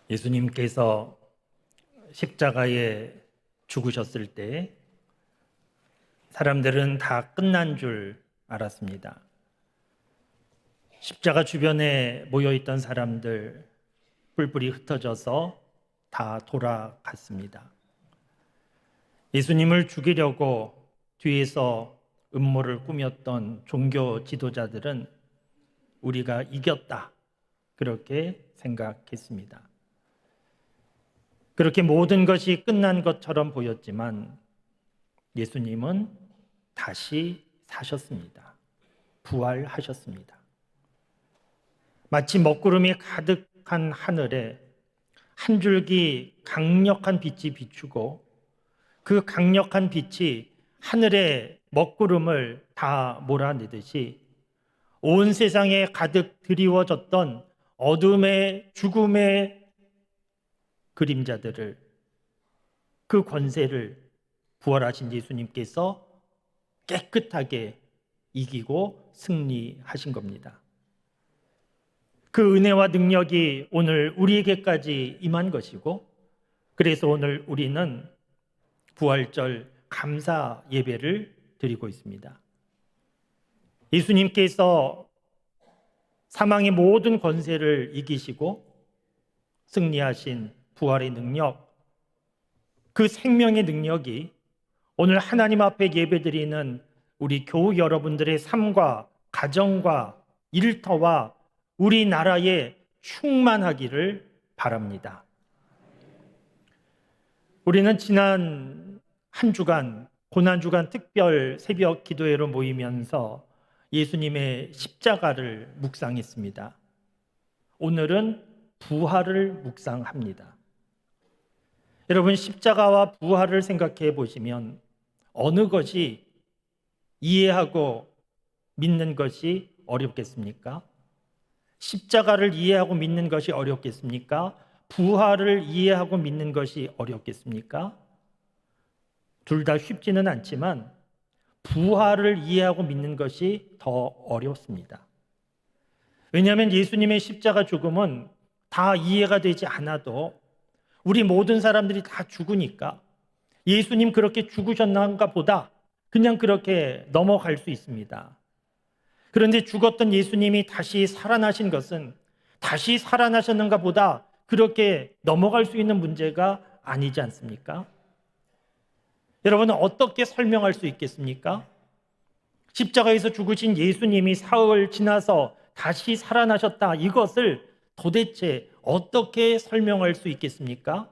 예수님께서 십자가에 죽으셨을 때 사람들은 다 끝난 줄 알았습니다. 십자가 주변에 모여있던 사람들 뿔뿔이 흩어져서 다 돌아갔습니다. 예수님을 죽이려고 뒤에서 음모를 꾸몄던 종교 지도자들은 우리가 이겼다, 그렇게 생각했습니다. 그렇게 모든 것이 끝난 것처럼 보였지만 예수님은 다시 사셨습니다. 부활하셨습니다. 마치 먹구름이 가득한 하늘에 한 줄기 강력한 빛이 비추고 그 강력한 빛이 하늘의 먹구름을 다 몰아내듯이 온 세상에 가득 드리워졌던 어둠의 죽음의 그림자들을, 그 권세를 부활하신 예수님께서 깨끗하게 이기고 승리하신 겁니다. 그 은혜와 능력이 오늘 우리에게까지 임한 것이고, 그래서 오늘 우리는 부활절 감사 예배를 드리고 있습니다. 예수님께서 사망의 모든 권세를 이기시고 승리하신 부활의 능력, 그 생명의 능력이 오늘 하나님 앞에 예배드리는 우리 교우 여러분들의 삶과 가정과 일터와 우리나라에 충만하기를 바랍니다. 우리는 지난 한 주간, 고난주간 특별 새벽 기도회로 모이면서 예수님의 십자가를 묵상했습니다. 오늘은 부활을 묵상합니다. 여러분, 십자가와 부활을 생각해 보시면 어느 것이 이해하고 믿는 것이 어렵겠습니까? 십자가를 이해하고 믿는 것이 어렵겠습니까? 부활을 이해하고 믿는 것이 어렵겠습니까? 둘 다 쉽지는 않지만 부활을 이해하고 믿는 것이 더 어렵습니다. 왜냐하면 예수님의 십자가 죽음은 다 이해가 되지 않아도 우리 모든 사람들이 다 죽으니까 예수님 그렇게 죽으셨는가 보다 그냥 그렇게 넘어갈 수 있습니다. 그런데 죽었던 예수님이 다시 살아나신 것은 다시 살아나셨는가 보다 그렇게 넘어갈 수 있는 문제가 아니지 않습니까? 여러분은 어떻게 설명할 수 있겠습니까? 십자가에서 죽으신 예수님이 사흘 지나서 다시 살아나셨다, 이것을 도대체 어떻게 설명할 수 있겠습니까?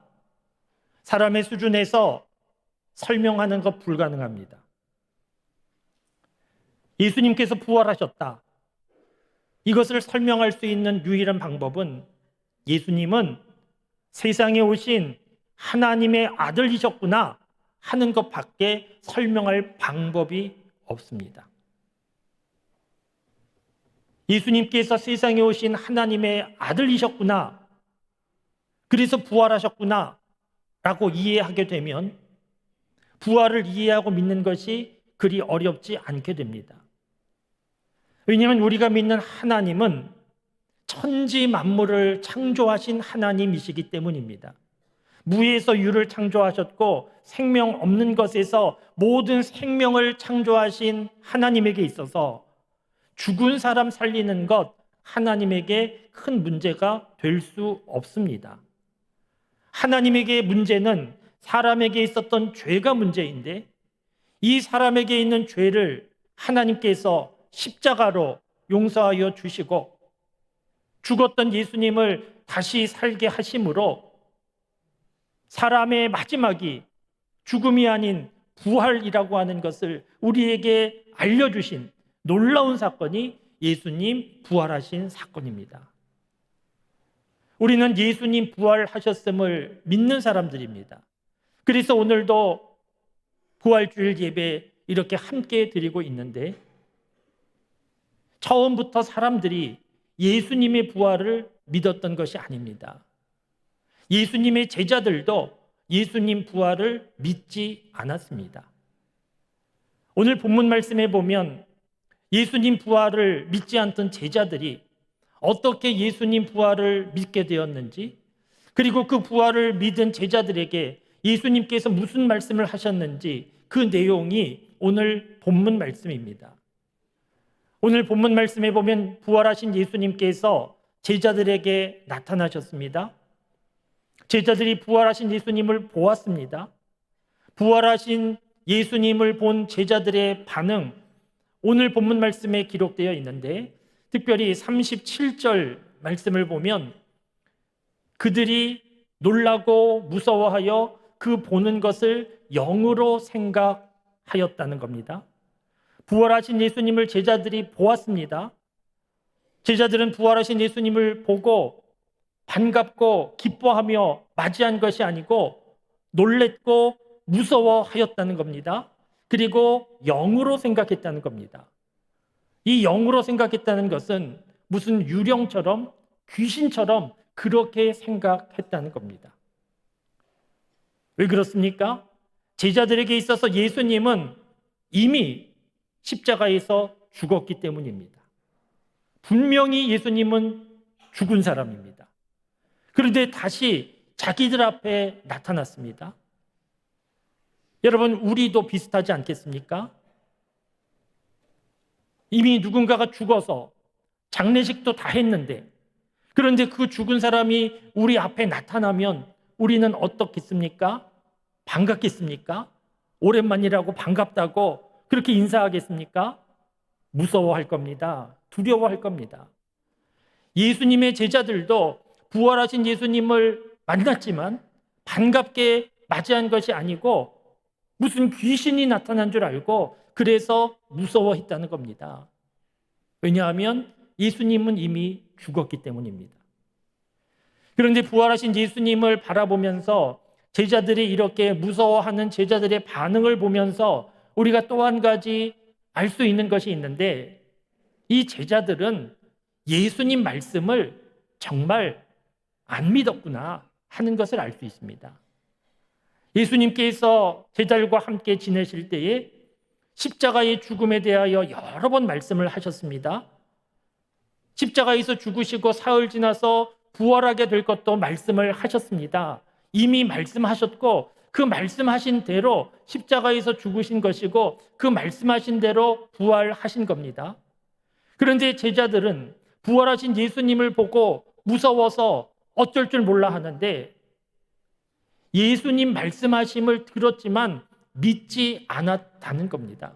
사람의 수준에서 설명하는 것 불가능합니다. 예수님께서 부활하셨다, 이것을 설명할 수 있는 유일한 방법은 예수님은 세상에 오신 하나님의 아들이셨구나 하는 것밖에 설명할 방법이 없습니다. 예수님께서 세상에 오신 하나님의 아들이셨구나, 그래서 부활하셨구나 라고 이해하게 되면 부활을 이해하고 믿는 것이 그리 어렵지 않게 됩니다. 왜냐하면 우리가 믿는 하나님은 천지 만물을 창조하신 하나님이시기 때문입니다. 무에서 유를 창조하셨고 생명 없는 것에서 모든 생명을 창조하신 하나님에게 있어서 죽은 사람 살리는 것, 하나님에게 큰 문제가 될 수 없습니다. 하나님에게 문제는 사람에게 있었던 죄가 문제인데 이 사람에게 있는 죄를 하나님께서 십자가로 용서하여 주시고 죽었던 예수님을 다시 살게 하심으로 사람의 마지막이 죽음이 아닌 부활이라고 하는 것을 우리에게 알려주신 놀라운 사건이 예수님 부활하신 사건입니다. 우리는 예수님 부활하셨음을 믿는 사람들입니다. 그래서 오늘도 부활주일 예배 이렇게 함께 드리고 있는데 처음부터 사람들이 예수님의 부활을 믿었던 것이 아닙니다. 예수님의 제자들도 예수님 부활을 믿지 않았습니다. 오늘 본문 말씀에 보면 예수님 부활을 믿지 않던 제자들이 어떻게 예수님 부활을 믿게 되었는지, 그리고 그 부활을 믿은 제자들에게 예수님께서 무슨 말씀을 하셨는지 그 내용이 오늘 본문 말씀입니다. 오늘 본문 말씀에 보면 부활하신 예수님께서 제자들에게 나타나셨습니다. 제자들이 부활하신 예수님을 보았습니다. 부활하신 예수님을 본 제자들의 반응, 오늘 본문 말씀에 기록되어 있는데 특별히 37절 말씀을 보면 그들이 놀라고 무서워하여 그 보는 것을 영으로 생각하였다는 겁니다. 부활하신 예수님을 제자들이 보았습니다. 제자들은 부활하신 예수님을 보고 반갑고 기뻐하며 맞이한 것이 아니고 놀랬고 무서워하였다는 겁니다. 그리고 영으로 생각했다는 겁니다. 이 영으로 생각했다는 것은 무슨 유령처럼 귀신처럼 그렇게 생각했다는 겁니다. 왜 그렇습니까? 제자들에게 있어서 예수님은 이미 십자가에서 죽었기 때문입니다. 분명히 예수님은 죽은 사람입니다. 그런데 다시 자기들 앞에 나타났습니다. 여러분, 우리도 비슷하지 않겠습니까? 이미 누군가가 죽어서 장례식도 다 했는데, 그런데 그 죽은 사람이 우리 앞에 나타나면 우리는 어떻겠습니까? 반갑겠습니까? 오랜만이라고 반갑다고 그렇게 인사하겠습니까? 무서워할 겁니다. 두려워할 겁니다. 예수님의 제자들도 부활하신 예수님을 만났지만 반갑게 맞이한 것이 아니고 무슨 귀신이 나타난 줄 알고 그래서 무서워했다는 겁니다. 왜냐하면 예수님은 이미 죽었기 때문입니다. 그런데 부활하신 예수님을 바라보면서 제자들이 이렇게 무서워하는 제자들의 반응을 보면서 우리가 또 한 가지 알 수 있는 것이 있는데, 이 제자들은 예수님 말씀을 정말 안 믿었구나 하는 것을 알 수 있습니다. 예수님께서 제자들과 함께 지내실 때에 십자가의 죽음에 대하여 여러 번 말씀을 하셨습니다. 십자가에서 죽으시고 사흘 지나서 부활하게 될 것도 말씀을 하셨습니다. 이미 말씀하셨고 그 말씀하신 대로 십자가에서 죽으신 것이고 그 말씀하신 대로 부활하신 겁니다. 그런데 제자들은 부활하신 예수님을 보고 무서워서 어쩔 줄 몰라 하는데 예수님 말씀하심을 들었지만 믿지 않았다는 겁니다.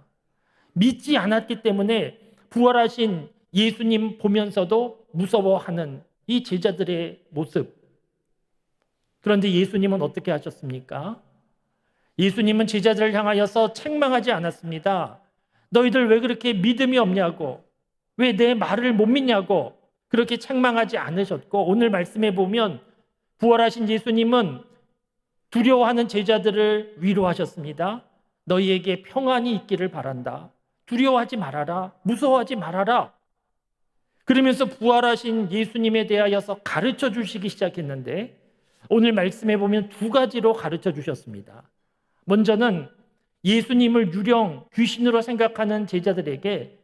믿지 않았기 때문에 부활하신 예수님 보면서도 무서워하는 이 제자들의 모습. 그런데 예수님은 어떻게 하셨습니까? 예수님은 제자들을 향하여서 책망하지 않았습니다. 너희들 왜 그렇게 믿음이 없냐고, 왜 내 말을 못 믿냐고 그렇게 책망하지 않으셨고, 오늘 말씀에 보면 부활하신 예수님은 두려워하는 제자들을 위로하셨습니다. 너희에게 평안이 있기를 바란다. 두려워하지 말아라. 무서워하지 말아라. 그러면서 부활하신 예수님에 대하여서 가르쳐 주시기 시작했는데 오늘 말씀에 보면 두 가지로 가르쳐 주셨습니다. 먼저는 예수님을 유령, 귀신으로 생각하는 제자들에게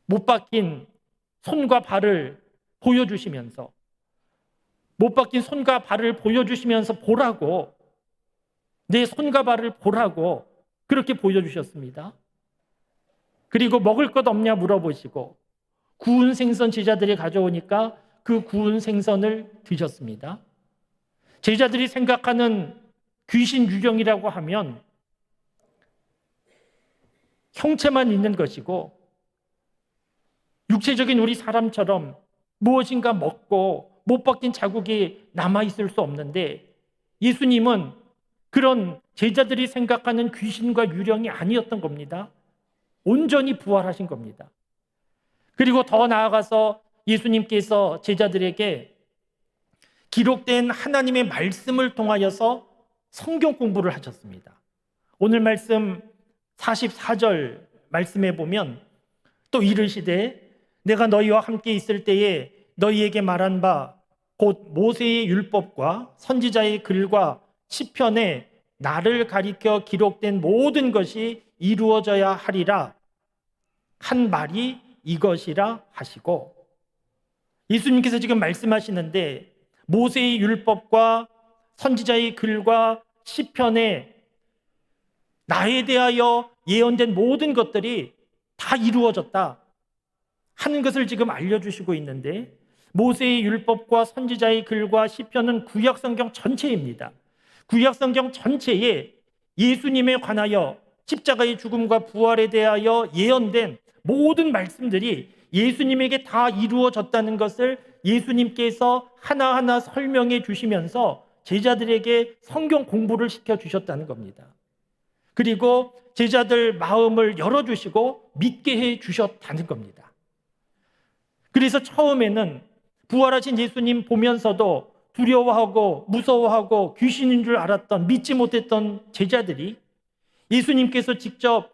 못 박힌 손과 발을 보여주시면서 못 박힌 손과 발을 보여주시면서 보라고, 내 손과 발을 보라고 그렇게 보여주셨습니다. 그리고 먹을 것 없냐 물어보시고 구운 생선 제자들이 가져오니까 그 구운 생선을 드셨습니다. 제자들이 생각하는 귀신 유령이라고 하면 형체만 있는 것이고 육체적인 우리 사람처럼 무엇인가 먹고 못 박힌 자국이 남아있을 수 없는데 예수님은 그런 제자들이 생각하는 귀신과 유령이 아니었던 겁니다. 온전히 부활하신 겁니다. 그리고 더 나아가서 예수님께서 제자들에게 기록된 하나님의 말씀을 통하여서 성경 공부를 하셨습니다. 오늘 말씀 44절 말씀에 보면 또 이르시되 내가 너희와 함께 있을 때에 너희에게 말한 바 곧 모세의 율법과 선지자의 글과 시편에 나를 가리켜 기록된 모든 것이 이루어져야 하리라 한 말이 이것이라 하시고, 예수님께서 지금 말씀하시는데 모세의 율법과 선지자의 글과 시편에 나에 대하여 예언된 모든 것들이 다 이루어졌다 하는 것을 지금 알려주시고 있는데, 모세의 율법과 선지자의 글과 시편은 구약성경 전체입니다. 구약성경 전체에 예수님에 관하여 십자가의 죽음과 부활에 대하여 예언된 모든 말씀들이 예수님에게 다 이루어졌다는 것을 예수님께서 하나하나 설명해 주시면서 제자들에게 성경 공부를 시켜주셨다는 겁니다. 그리고 제자들 마음을 열어주시고 믿게 해 주셨다는 겁니다. 그래서 처음에는 부활하신 예수님 보면서도 두려워하고 무서워하고 귀신인 줄 알았던, 믿지 못했던 제자들이 예수님께서 직접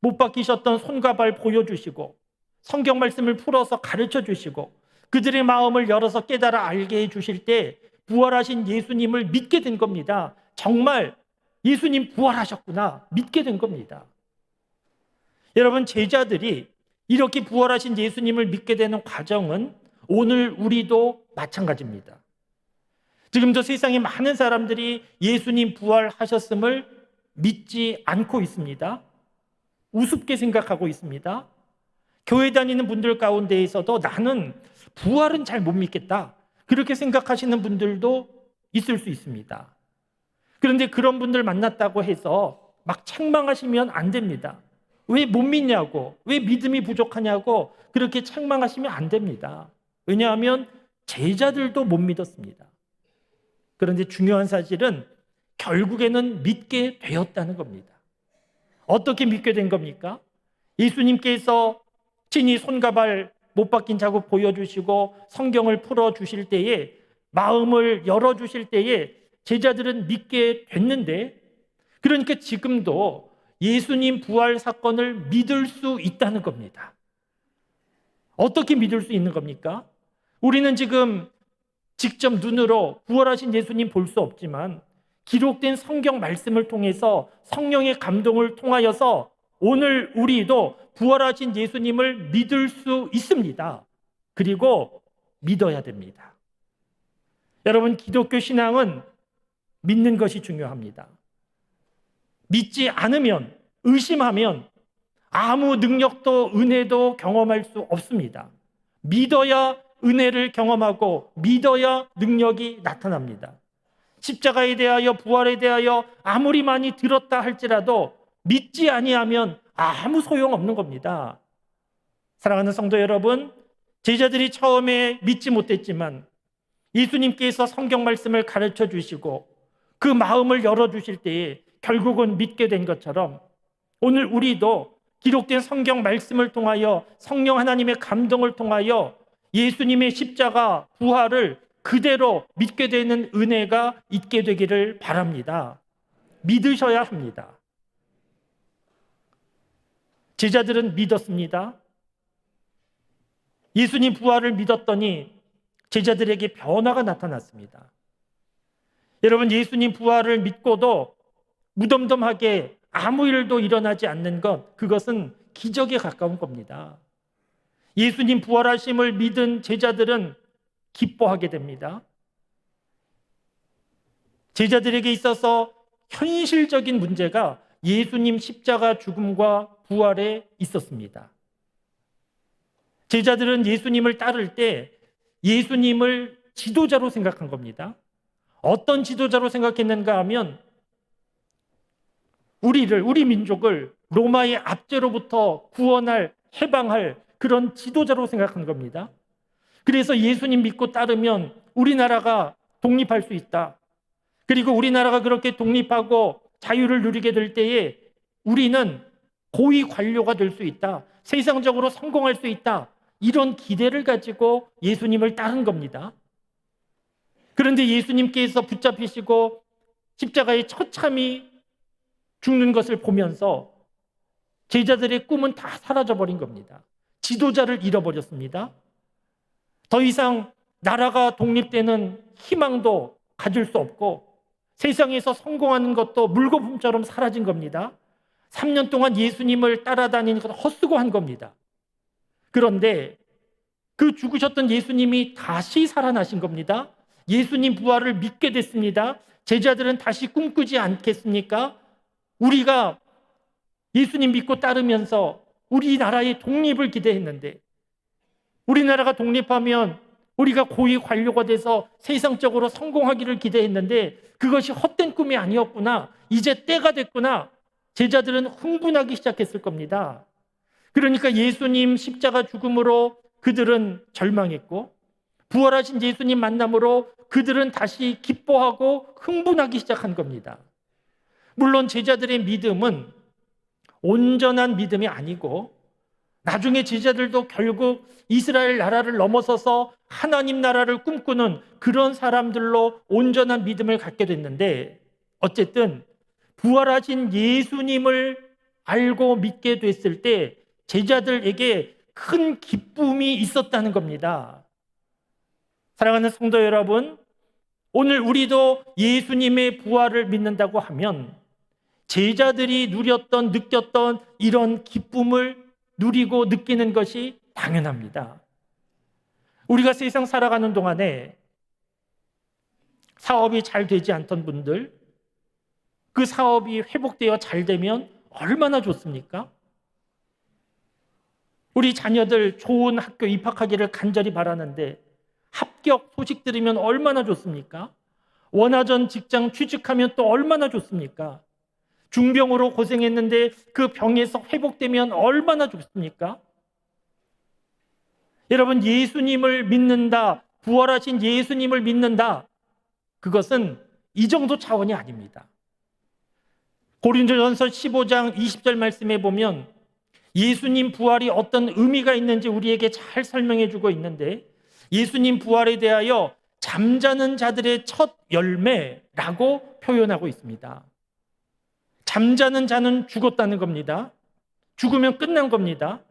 못 박히셨던 손과 발 보여주시고 성경 말씀을 풀어서 가르쳐 주시고 그들의 마음을 열어서 깨달아 알게 해 주실 때 부활하신 예수님을 믿게 된 겁니다. 정말 예수님 부활하셨구나 믿게 된 겁니다. 여러분, 제자들이 이렇게 부활하신 예수님을 믿게 되는 과정은 오늘 우리도 마찬가지입니다. 지금도 세상에 많은 사람들이 예수님 부활하셨음을 믿지 않고 있습니다. 우습게 생각하고 있습니다. 교회 다니는 분들 가운데에서도 나는 부활은 잘 못 믿겠다, 그렇게 생각하시는 분들도 있을 수 있습니다. 그런데 그런 분들 만났다고 해서 막 책망하시면 안 됩니다. 왜 못 믿냐고, 왜 믿음이 부족하냐고 그렇게 책망하시면 안 됩니다. 왜냐하면 제자들도 못 믿었습니다. 그런데 중요한 사실은 결국에는 믿게 되었다는 겁니다. 어떻게 믿게 된 겁니까? 예수님께서 친히 손과 발 못 박힌 자국 보여주시고 성경을 풀어주실 때에, 마음을 열어주실 때에 제자들은 믿게 됐는데, 그러니까 지금도 예수님 부활 사건을 믿을 수 있다는 겁니다. 어떻게 믿을 수 있는 겁니까? 우리는 지금 직접 눈으로 부활하신 예수님 볼 수 없지만 기록된 성경 말씀을 통해서 성령의 감동을 통하여서 오늘 우리도 부활하신 예수님을 믿을 수 있습니다. 그리고 믿어야 됩니다. 여러분, 기독교 신앙은 믿는 것이 중요합니다. 믿지 않으면, 의심하면 아무 능력도 은혜도 경험할 수 없습니다. 믿어야 은혜를 경험하고 믿어야 능력이 나타납니다. 십자가에 대하여 부활에 대하여 아무리 많이 들었다 할지라도 믿지 아니하면 아무 소용없는 겁니다. 사랑하는 성도 여러분, 제자들이 처음에 믿지 못했지만 예수님께서 성경 말씀을 가르쳐 주시고 그 마음을 열어주실 때에 결국은 믿게 된 것처럼 오늘 우리도 기록된 성경 말씀을 통하여 성령 하나님의 감동을 통하여 예수님의 십자가 부활을 그대로 믿게 되는 은혜가 있게 되기를 바랍니다. 믿으셔야 합니다. 제자들은 믿었습니다. 예수님 부활을 믿었더니 제자들에게 변화가 나타났습니다. 여러분, 예수님 부활을 믿고도 무덤덤하게 아무 일도 일어나지 않는 것, 그것은 기적에 가까운 겁니다. 예수님 부활하심을 믿은 제자들은 기뻐하게 됩니다. 제자들에게 있어서 현실적인 문제가 예수님 십자가 죽음과 부활에 있었습니다. 제자들은 예수님을 따를 때 예수님을 지도자로 생각한 겁니다. 어떤 지도자로 생각했는가 하면 우리 민족을 로마의 압제로부터 구원할, 해방할 그런 지도자로 생각한 겁니다. 그래서 예수님 믿고 따르면 우리나라가 독립할 수 있다. 그리고 우리나라가 그렇게 독립하고 자유를 누리게 될 때에 우리는 고위 관료가 될 수 있다. 세상적으로 성공할 수 있다. 이런 기대를 가지고 예수님을 따른 겁니다. 그런데 예수님께서 붙잡히시고 십자가에 처참히 죽는 것을 보면서 제자들의 꿈은 다 사라져버린 겁니다. 지도자를 잃어버렸습니다. 더 이상 나라가 독립되는 희망도 가질 수 없고 세상에서 성공하는 것도 물거품처럼 사라진 겁니다. 3년 동안 예수님을 따라다니는 것 헛수고한 겁니다. 그런데 그 죽으셨던 예수님이 다시 살아나신 겁니다. 예수님 부활을 믿게 됐습니다. 제자들은 다시 꿈꾸지 않겠습니까? 우리가 예수님 믿고 따르면서 우리나라의 독립을 기대했는데, 우리나라가 독립하면 우리가 고위 관료가 돼서 세상적으로 성공하기를 기대했는데 그것이 헛된 꿈이 아니었구나. 이제 때가 됐구나. 제자들은 흥분하기 시작했을 겁니다. 그러니까 예수님 십자가 죽음으로 그들은 절망했고, 부활하신 예수님 만남으로 그들은 다시 기뻐하고 흥분하기 시작한 겁니다. 물론 제자들의 믿음은 온전한 믿음이 아니고, 나중에 제자들도 결국 이스라엘 나라를 넘어서서 하나님 나라를 꿈꾸는 그런 사람들로 온전한 믿음을 갖게 됐는데, 어쨌든 부활하신 예수님을 알고 믿게 됐을 때 제자들에게 큰 기쁨이 있었다는 겁니다. 사랑하는 성도 여러분, 오늘 우리도 예수님의 부활을 믿는다고 하면 제자들이 누렸던, 느꼈던 이런 기쁨을 누리고 느끼는 것이 당연합니다. 우리가 세상 살아가는 동안에 사업이 잘 되지 않던 분들, 그 사업이 회복되어 잘 되면 얼마나 좋습니까? 우리 자녀들 좋은 학교 입학하기를 간절히 바라는데 합격 소식 들으면 얼마나 좋습니까? 원하던 직장 취직하면 또 얼마나 좋습니까? 중병으로 고생했는데 그 병에서 회복되면 얼마나 좋습니까? 여러분, 예수님을 믿는다, 부활하신 예수님을 믿는다, 그것은 이 정도 차원이 아닙니다. 고린도전서 15장 20절 말씀에 보면 예수님 부활이 어떤 의미가 있는지 우리에게 잘 설명해 주고 있는데, 예수님 부활에 대하여 잠자는 자들의 첫 열매라고 표현하고 있습니다. 잠자는 자는 죽었다는 겁니다. 죽으면 끝난 겁니다.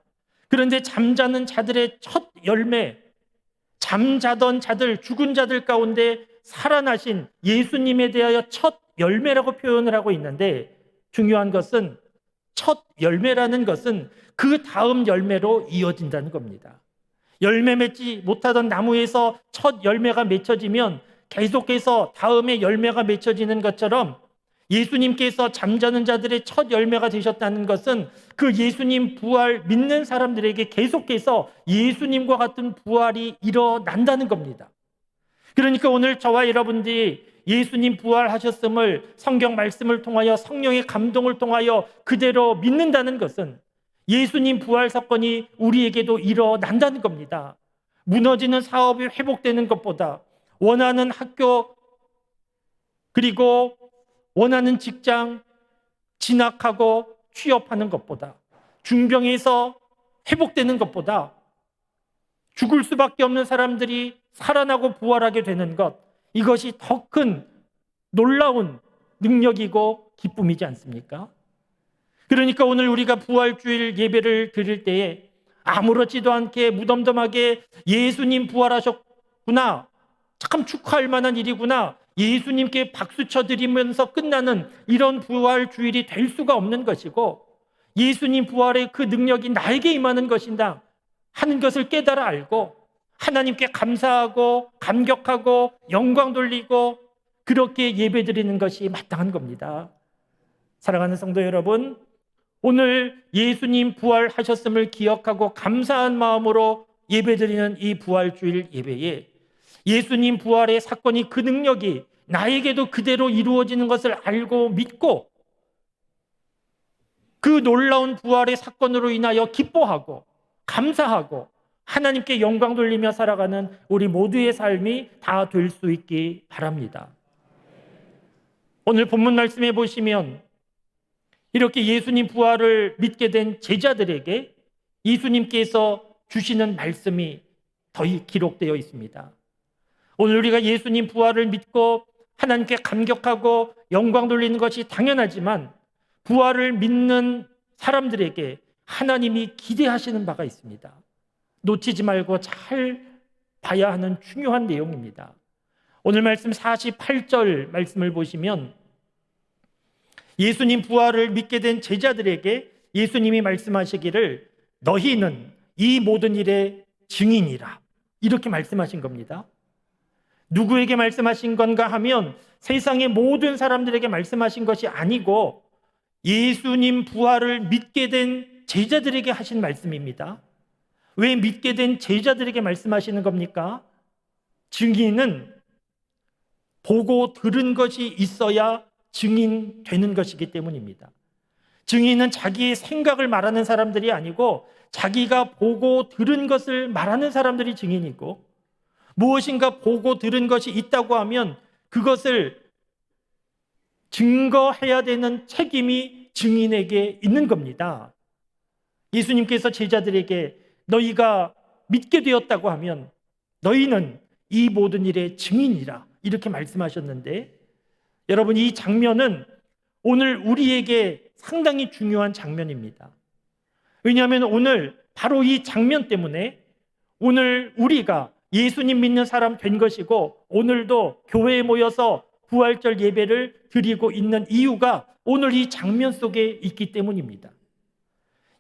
그런데 잠자는 자들의 첫 열매, 잠자던 자들, 죽은 자들 가운데 살아나신 예수님에 대하여 첫 열매라고 표현을 하고 있는데, 중요한 것은 첫 열매라는 것은 그 다음 열매로 이어진다는 겁니다. 열매 맺지 못하던 나무에서 첫 열매가 맺혀지면 계속해서 다음에 열매가 맺혀지는 것처럼, 예수님께서 잠자는 자들의 첫 열매가 되셨다는 것은 그 예수님 부활 믿는 사람들에게 계속해서 예수님과 같은 부활이 일어난다는 겁니다. 그러니까 오늘 저와 여러분들이 예수님 부활하셨음을 성경 말씀을 통하여, 성령의 감동을 통하여 그대로 믿는다는 것은 예수님 부활 사건이 우리에게도 일어난다는 겁니다. 무너지는 사업이 회복되는 것보다, 원하는 학교 그리고 원하는 직장 진학하고 취업하는 것보다, 중병에서 회복되는 것보다 죽을 수밖에 없는 사람들이 살아나고 부활하게 되는 것, 이것이 더 큰 놀라운 능력이고 기쁨이지 않습니까? 그러니까 오늘 우리가 부활주일 예배를 드릴 때에 아무렇지도 않게 무덤덤하게 예수님 부활하셨구나, 참 축하할 만한 일이구나, 예수님께 박수 쳐드리면서 끝나는 이런 부활주일이 될 수가 없는 것이고, 예수님 부활의 그 능력이 나에게 임하는 것이다 하는 것을 깨달아 알고 하나님께 감사하고 감격하고 영광 돌리고 그렇게 예배드리는 것이 마땅한 겁니다. 사랑하는 성도 여러분, 오늘 예수님 부활하셨음을 기억하고 감사한 마음으로 예배드리는 이 부활주일 예배에 예수님 부활의 사건이, 그 능력이 나에게도 그대로 이루어지는 것을 알고 믿고 그 놀라운 부활의 사건으로 인하여 기뻐하고 감사하고 하나님께 영광 돌리며 살아가는 우리 모두의 삶이 다 될 수 있기 바랍니다. 오늘 본문 말씀해 보시면 이렇게 예수님 부활을 믿게 된 제자들에게 예수님께서 주시는 말씀이 더 기록되어 있습니다. 오늘 우리가 예수님 부활을 믿고 하나님께 감격하고 영광 돌리는 것이 당연하지만, 부활을 믿는 사람들에게 하나님이 기대하시는 바가 있습니다. 놓치지 말고 잘 봐야 하는 중요한 내용입니다. 오늘 말씀 48절 말씀을 보시면 예수님 부활을 믿게 된 제자들에게 예수님이 말씀하시기를 너희는 이 모든 일의 증인이라, 이렇게 말씀하신 겁니다. 누구에게 말씀하신 건가 하면 세상의 모든 사람들에게 말씀하신 것이 아니고 예수님 부활을 믿게 된 제자들에게 하신 말씀입니다. 왜 믿게 된 제자들에게 말씀하시는 겁니까? 증인은 보고 들은 것이 있어야 증인되는 것이기 때문입니다. 증인은 자기의 생각을 말하는 사람들이 아니고 자기가 보고 들은 것을 말하는 사람들이 증인이고, 무엇인가 보고 들은 것이 있다고 하면 그것을 증거해야 되는 책임이 증인에게 있는 겁니다. 예수님께서 제자들에게 너희가 믿게 되었다고 하면 너희는 이 모든 일의 증인이라 이렇게 말씀하셨는데, 여러분, 이 장면은 오늘 우리에게 상당히 중요한 장면입니다. 왜냐하면 오늘 바로 이 장면 때문에 오늘 우리가 예수님 믿는 사람 된 것이고, 오늘도 교회에 모여서 부활절 예배를 드리고 있는 이유가 오늘 이 장면 속에 있기 때문입니다.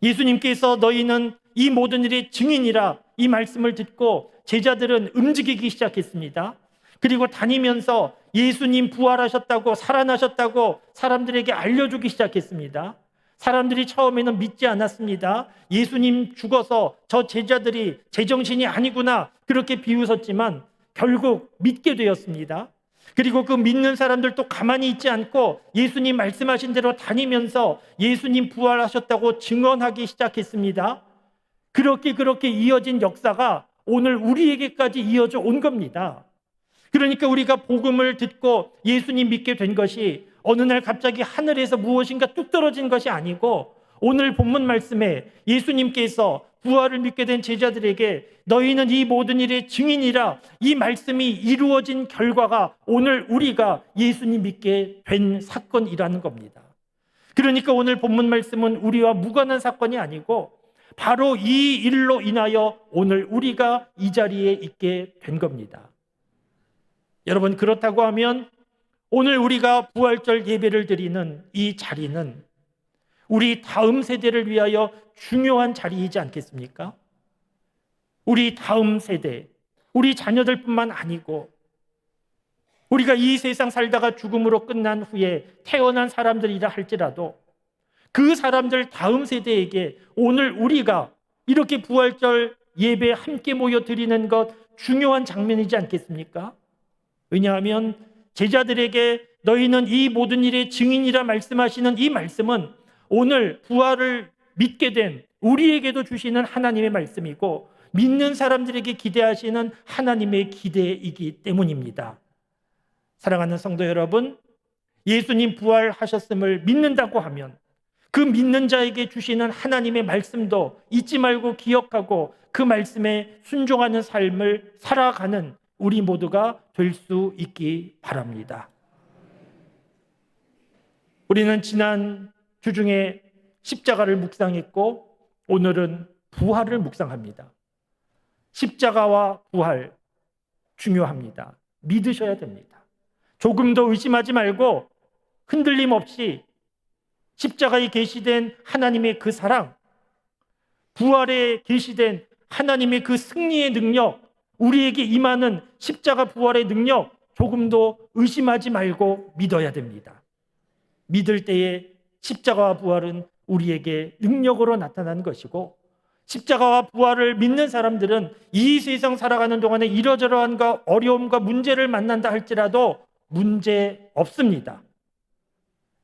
예수님께서 너희는 이 모든 일의 증인이라 이 말씀을 듣고 제자들은 움직이기 시작했습니다. 그리고 다니면서 예수님 부활하셨다고, 살아나셨다고 사람들에게 알려주기 시작했습니다. 사람들이 처음에는 믿지 않았습니다. 예수님 죽어서 저 제자들이 제정신이 아니구나 그렇게 비웃었지만 결국 믿게 되었습니다. 그리고 그 믿는 사람들도 가만히 있지 않고 예수님 말씀하신 대로 다니면서 예수님 부활하셨다고 증언하기 시작했습니다. 그렇게 이어진 역사가 오늘 우리에게까지 이어져 온 겁니다. 그러니까 우리가 복음을 듣고 예수님 믿게 된 것이 어느 날 갑자기 하늘에서 무엇인가 뚝 떨어진 것이 아니고, 오늘 본문 말씀에 예수님께서 부활을 믿게 된 제자들에게 너희는 이 모든 일의 증인이라 이 말씀이 이루어진 결과가 오늘 우리가 예수님 믿게 된 사건이라는 겁니다. 그러니까 오늘 본문 말씀은 우리와 무관한 사건이 아니고 바로 이 일로 인하여 오늘 우리가 이 자리에 있게 된 겁니다. 여러분, 그렇다고 하면 오늘 우리가 부활절 예배를 드리는 이 자리는 우리 다음 세대를 위하여 중요한 자리이지 않겠습니까? 우리 다음 세대, 우리 자녀들뿐만 아니고 우리가 이 세상 살다가 죽음으로 끝난 후에 태어난 사람들이라 할지라도 그 사람들 다음 세대에게 오늘 우리가 이렇게 부활절 예배 함께 모여 드리는 것 중요한 장면이지 않겠습니까? 왜냐하면 제자들에게 너희는 이 모든 일의 증인이라 말씀하시는 이 말씀은 오늘 부활을 믿게 된 우리에게도 주시는 하나님의 말씀이고 믿는 사람들에게 기대하시는 하나님의 기대이기 때문입니다. 사랑하는 성도 여러분, 예수님 부활하셨음을 믿는다고 하면 그 믿는 자에게 주시는 하나님의 말씀도 잊지 말고 기억하고 그 말씀에 순종하는 삶을 살아가는 우리 모두가 될 수 있기 바랍니다. 우리는 지난 주 중에 십자가를 묵상했고 오늘은 부활을 묵상합니다. 십자가와 부활 중요합니다. 믿으셔야 됩니다. 조금 더 의심하지 말고 흔들림 없이 십자가에 계시된 하나님의 그 사랑, 부활에 계시된 하나님의 그 승리의 능력, 우리에게 임하는 십자가 부활의 능력 조금도 의심하지 말고 믿어야 됩니다. 믿을 때에 십자가와 부활은 우리에게 능력으로 나타나는 것이고, 십자가와 부활을 믿는 사람들은 이 세상 살아가는 동안에 이러저러한 어려움과 문제를 만난다 할지라도 문제 없습니다.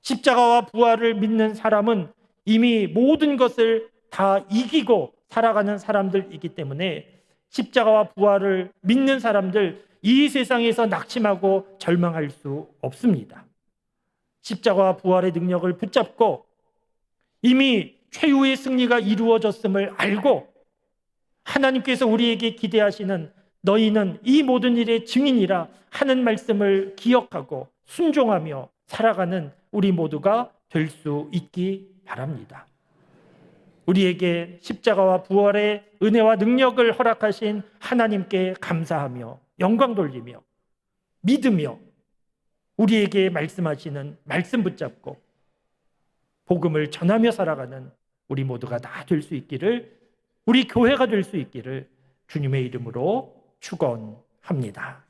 십자가와 부활을 믿는 사람은 이미 모든 것을 다 이기고 살아가는 사람들이기 때문에 십자가와 부활을 믿는 사람들 이 세상에서 낙심하고 절망할 수 없습니다. 십자가와 부활의 능력을 붙잡고 이미 최후의 승리가 이루어졌음을 알고 하나님께서 우리에게 기대하시는 너희는 이 모든 일의 증인이라 하는 말씀을 기억하고 순종하며 살아가는 우리 모두가 될 수 있기 바랍니다. 우리에게 십자가와 부활의 은혜와 능력을 허락하신 하나님께 감사하며 영광 돌리며 믿으며 우리에게 말씀하시는 말씀 붙잡고 복음을 전하며 살아가는 우리 모두가 다 될 수 있기를, 우리 교회가 될 수 있기를 주님의 이름으로 축원합니다.